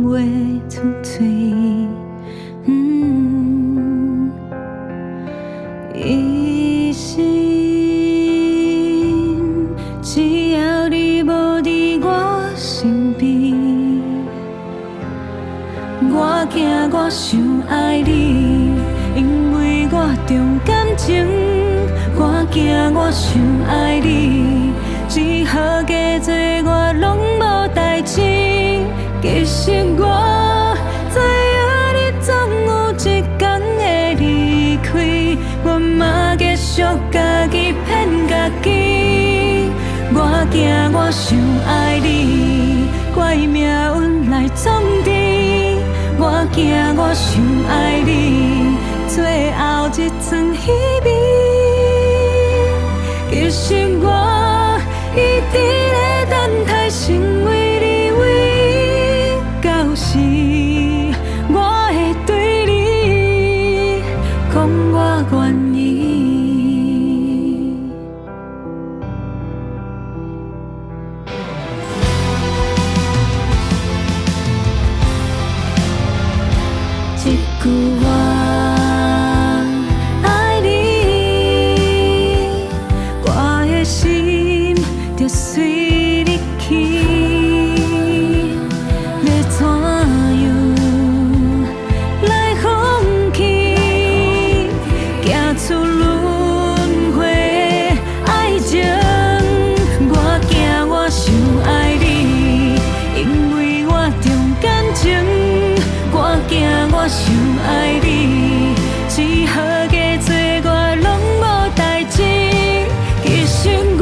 话出嘴。一心，只要你无伫我身边，我惊我伤爱你，因为我重感情。我惊我伤爱你，只好加做我拢无代志。其实我知影你总有一天会离开，我嘛继续家己骗家己。我惊我伤爱你，怪命运来创治。我惊我伤爱你，最后一寸稀微。其实我一直在等待，成为你唯一。到时我会对你讲我愿意。一句我爱你，我的心就随你去。要怎样来放弃？行出轮回的爱情，我惊我伤爱你，因为我重感情。我惊我伤爱你，只好加做我拢无代志。其实我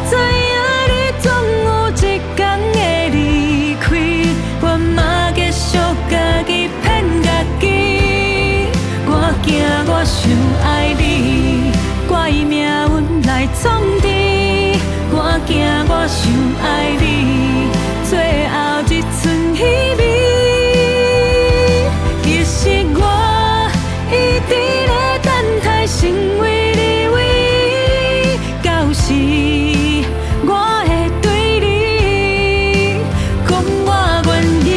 知影你总有一天会离开，我嘛继续家己骗家己。我惊我伤爱你，怪命运来创治。我惊我伤爱你，最后一寸稀微。成为你唯一，到时我会对你讲我愿意。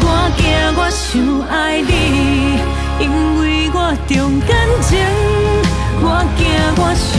我惊我伤爱你，因为我重感情。我惊我伤。